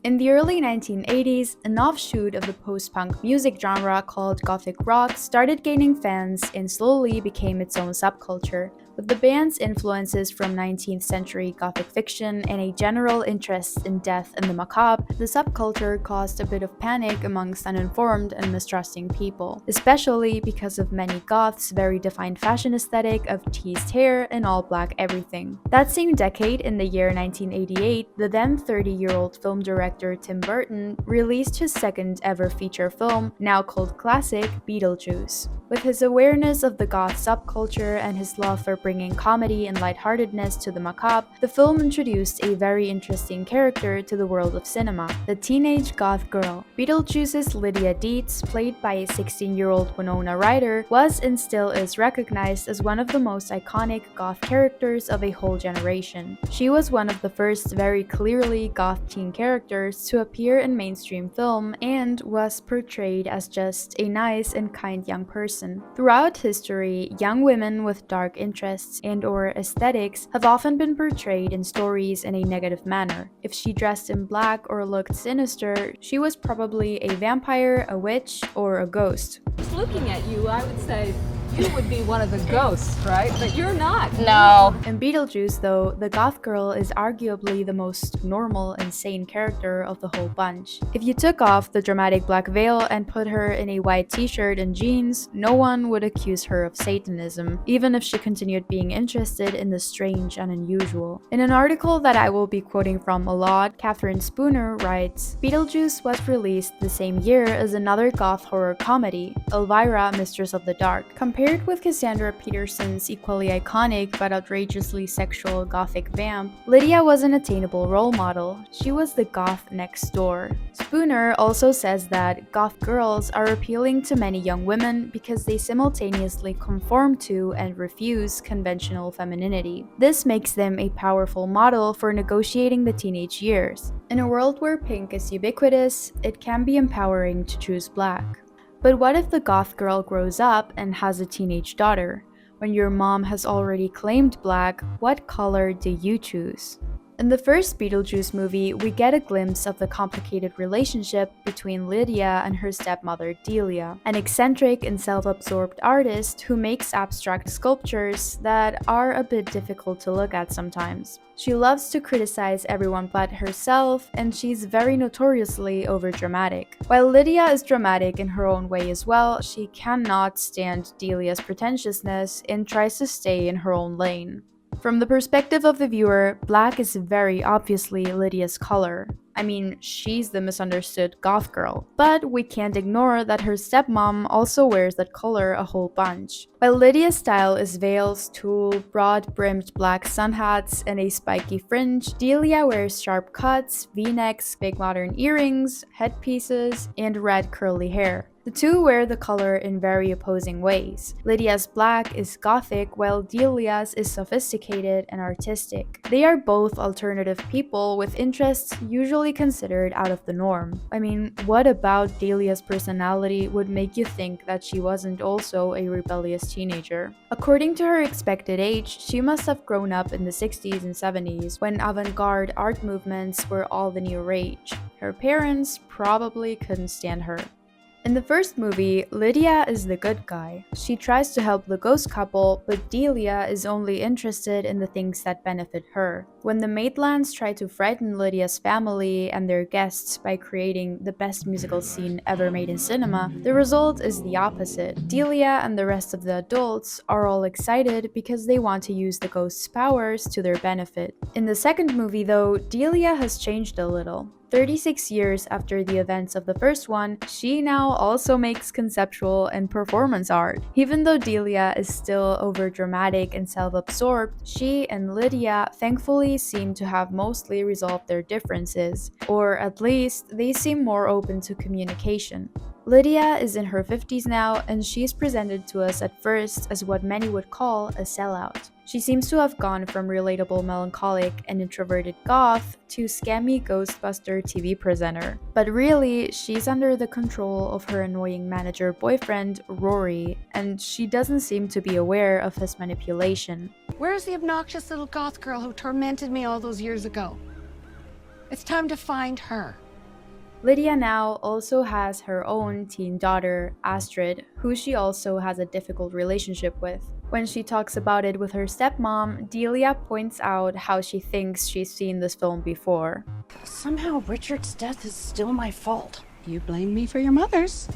In the early 1980s, an offshoot of the post-punk music genre called gothic rock started gaining fans and slowly became its own subculture. With the band's influences from 19th century gothic fiction and a general interest in death and the macabre, the subculture caused a bit of panic amongst uninformed and mistrusting people, especially because of many goths' very defined fashion aesthetic of teased hair and all-black everything. That same decade, in the year 1988, the then 30-year-old film director Tim Burton released his second ever feature film, now called classic, Beetlejuice. With his awareness of the goth subculture and his love for bringing comedy and lightheartedness to the macabre, the film introduced a very interesting character to the world of cinema, the teenage goth girl. Beetlejuice's Lydia Deetz, played by a 16-year-old Winona Ryder, was and still is recognized as one of the most iconic goth characters of a whole generation. She was one of the first very clearly goth teen characters to appear in mainstream film and was portrayed as just a nice and kind young person. Throughout history, young women with dark interests and/or aesthetics have often been portrayed in stories in a negative manner. If she dressed in black or looked sinister, she was probably a vampire, a witch, or a ghost. Just looking at you, I would say you would be one of the ghosts, right? But you're not. No. In Beetlejuice, though, the goth girl is arguably the most normal and sane character of the whole bunch. If you took off the dramatic black veil and put her in a white t-shirt and jeans, no one would accuse her of Satanism, even if she continued being interested in the strange and unusual. In an article that I will be quoting from a lot, Catherine Spooner writes, Beetlejuice was released the same year as another goth horror comedy, Elvira, Mistress of the Dark. Compared with Cassandra Peterson's equally iconic but outrageously sexual gothic vamp, Lydia was an attainable role model. She was the goth next door. Spooner also says that goth girls are appealing to many young women because they simultaneously conform to and refuse conventional femininity. This makes them a powerful model for negotiating the teenage years. In a world where pink is ubiquitous, it can be empowering to choose black. But what if the goth girl grows up and has a teenage daughter? When your mom has already claimed black, what color do you choose? In the first Beetlejuice movie, we get a glimpse of the complicated relationship between Lydia and her stepmother Delia, an eccentric and self-absorbed artist who makes abstract sculptures that are a bit difficult to look at sometimes. She loves to criticize everyone but herself, and she's very notoriously overdramatic. While Lydia is dramatic in her own way as well, she cannot stand Delia's pretentiousness and tries to stay in her own lane. From the perspective of the viewer, black is very obviously Lydia's color. I mean, she's the misunderstood goth girl. But we can't ignore that her stepmom also wears that color a whole bunch. While Lydia's style is veils, tulle, broad-brimmed black sun hats, and a spiky fringe, Delia wears sharp cuts, v-necks, big modern earrings, headpieces, and red curly hair. The two wear the color in very opposing ways. Lydia's black is gothic, while Delia's is sophisticated and artistic. They are both alternative people with interests usually considered out of the norm. I mean, what about Delia's personality would make you think that she wasn't also a rebellious teenager? According to her expected age, she must have grown up in the 60s and 70s, when avant-garde art movements were all the new rage. Her parents probably couldn't stand her. In the first movie, Lydia is the good guy. She tries to help the ghost couple, but Delia is only interested in the things that benefit her. When the Maitlands try to frighten Lydia's family and their guests by creating the best musical scene ever made in cinema, the result is the opposite. Delia and the rest of the adults are all excited because they want to use the ghost's powers to their benefit. In the second movie, though, Delia has changed a little. 36 years after the events of the first one, she now also makes conceptual and performance art. Even though Delia is still overdramatic and self-absorbed, she and Lydia thankfully seem to have mostly resolved their differences, or at least they seem more open to communication. Lydia is in her 50s now, and she's presented to us at first as what many would call a sellout. She seems to have gone from relatable melancholic and introverted goth to scammy Ghostbuster TV presenter. But really, she's under the control of her annoying manager boyfriend, Rory, and she doesn't seem to be aware of his manipulation. Where's the obnoxious little goth girl who tormented me all those years ago? It's time to find her. Lydia now also has her own teen daughter, Astrid, who she also has a difficult relationship with. When she talks about it with her stepmom, Delia points out how she thinks she's seen this film before. Somehow Richard's death is still my fault. You blame me for your mother's.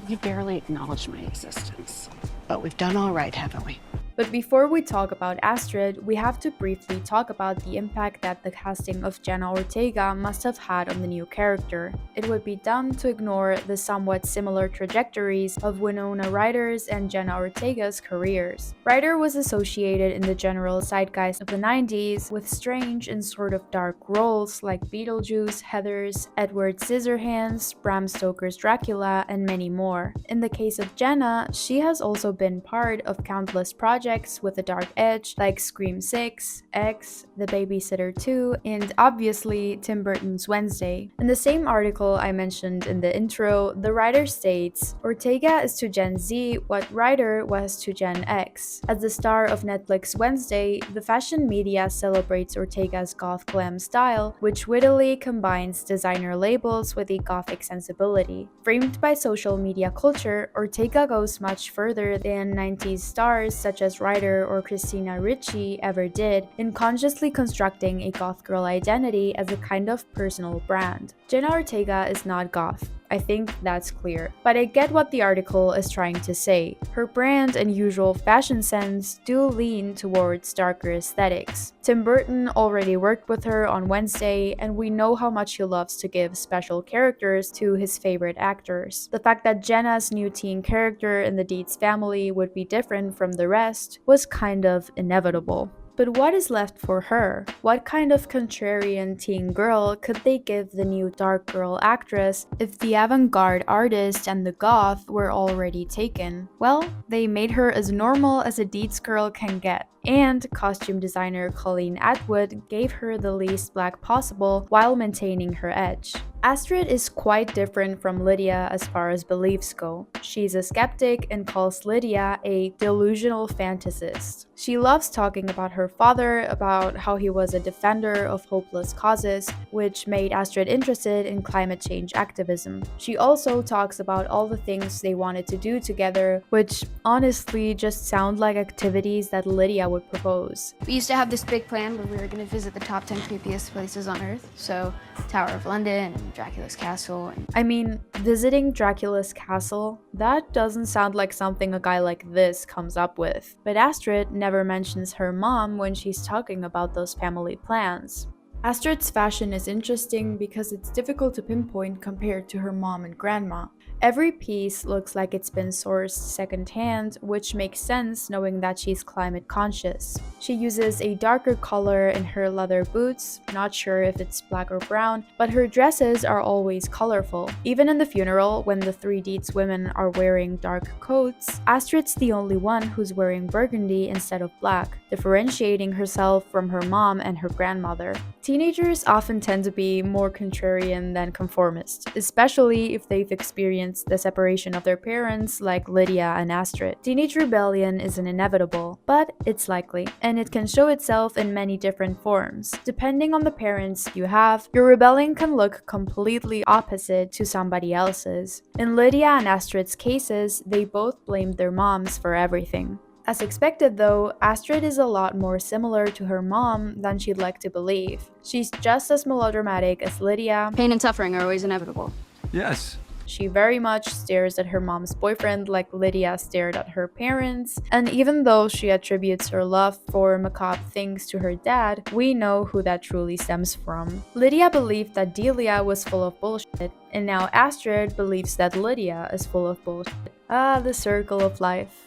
You barely acknowledged my existence. But we've done all right, haven't we? But before we talk about Astrid, we have to briefly talk about the impact that the casting of Jenna Ortega must have had on the new character. It would be dumb to ignore the somewhat similar trajectories of Winona Ryder's and Jenna Ortega's careers. Ryder was associated in the general zeitgeist of the 90s with strange and sort of dark roles like Beetlejuice, Heathers, Edward Scissorhands, Bram Stoker's Dracula, and many more. In the case of Jenna, she has also been part of countless projects with a dark edge like Scream 6, X, The Babysitter 2, and obviously Tim Burton's Wednesday. In the same article I mentioned in the intro, the writer states, Ortega is to Gen Z what Ryder was to Gen X. As the star of Netflix Wednesday, the fashion media celebrates Ortega's goth glam style, which wittily combines designer labels with a gothic sensibility. Framed by social media culture, Ortega goes much further than 90s stars such as Ryder or Christina Ricci ever did in consciously constructing a goth girl identity as a kind of personal brand. Jenna Ortega is not goth. I think that's clear. But I get what the article is trying to say. Her brand and usual fashion sense do lean towards darker aesthetics. Tim Burton already worked with her on Wednesday, and we know how much he loves to give special characters to his favorite actors. The fact that Jenna's new teen character in the Deetz family would be different from the rest was kind of inevitable. But what is left for her? What kind of contrarian teen girl could they give the new dark girl actress if the avant-garde artist and the goth were already taken? Well, they made her as normal as a Deetz girl can get. And costume designer Colleen Atwood gave her the least black possible while maintaining her edge. Astrid is quite different from Lydia as far as beliefs go. She's a skeptic and calls Lydia a delusional fantasist. She loves talking about her father, about how he was a defender of hopeless causes, which made Astrid interested in climate change activism. She also talks about all the things they wanted to do together, which honestly just sound like activities that Lydia would propose. We used to have this big plan where we were going to visit the top 10 creepiest places on Earth, so Tower of London and Dracula's Castle. I mean, visiting Dracula's castle? That doesn't sound like something a guy like this comes up with. But Astrid never mentions her mom when she's talking about those family plans. Astrid's fashion is interesting because it's difficult to pinpoint compared to her mom and grandma. Every piece looks like it's been sourced secondhand, which makes sense knowing that she's climate conscious. She uses a darker color in her leather boots, not sure if it's black or brown, but her dresses are always colorful. Even in the funeral, when the three Deetz women are wearing dark coats, Astrid's the only one who's wearing burgundy instead of black, differentiating herself from her mom and her grandmother. Teenagers often tend to be more contrarian than conformist, especially if they've experienced the separation of their parents like Lydia and Astrid. Teenage rebellion isn't inevitable, but it's likely, and it can show itself in many different forms. Depending on the parents you have, your rebellion can look completely opposite to somebody else's. In Lydia and Astrid's cases, they both blamed their moms for everything. As expected though, Astrid is a lot more similar to her mom than she'd like to believe. She's just as melodramatic as Lydia. Pain and suffering are always inevitable. Yes. She very much stares at her mom's boyfriend like Lydia stared at her parents, and even though she attributes her love for macabre things to her dad, we know who that truly stems from. Lydia believed that Delia was full of bullshit, and now Astrid believes that Lydia is full of bullshit. Ah, the circle of life.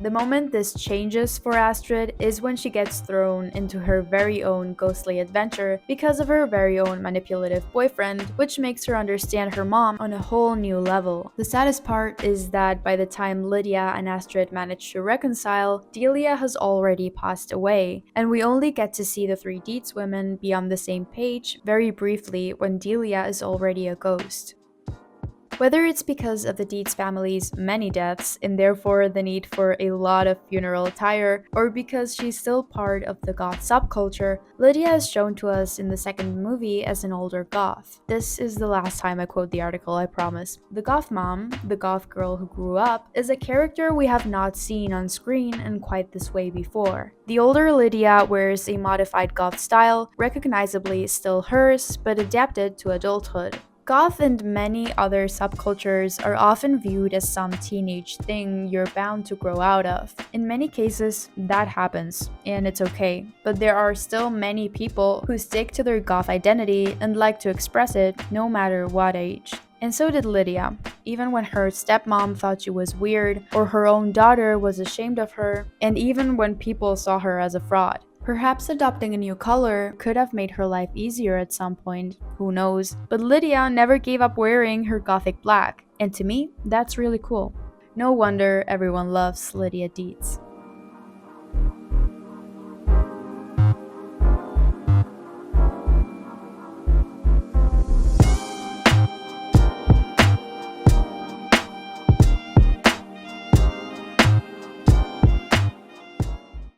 The moment this changes for Astrid is when she gets thrown into her very own ghostly adventure because of her very own manipulative boyfriend, which makes her understand her mom on a whole new level. The saddest part is that by the time Lydia and Astrid manage to reconcile, Delia has already passed away, and we only get to see the three Deetz women be on the same page very briefly when Delia is already a ghost. Whether it's because of the Deetz family's many deaths and therefore the need for a lot of funeral attire, or because she's still part of the goth subculture, Lydia is shown to us in the second movie as an older goth. This is the last time I quote the article, I promise. The goth mom, the goth girl who grew up, is a character we have not seen on screen in quite this way before. The older Lydia wears a modified goth style, recognizably still hers, but adapted to adulthood. Goth and many other subcultures are often viewed as some teenage thing you're bound to grow out of. In many cases, that happens, and it's okay. But there are still many people who stick to their goth identity and like to express it no matter what age. And so did Lydia, even when her stepmom thought she was weird, or her own daughter was ashamed of her, and even when people saw her as a fraud. Perhaps adopting a new color could have made her life easier at some point, who knows, but Lydia never gave up wearing her gothic black, and to me, that's really cool. No wonder everyone loves Lydia Deetz.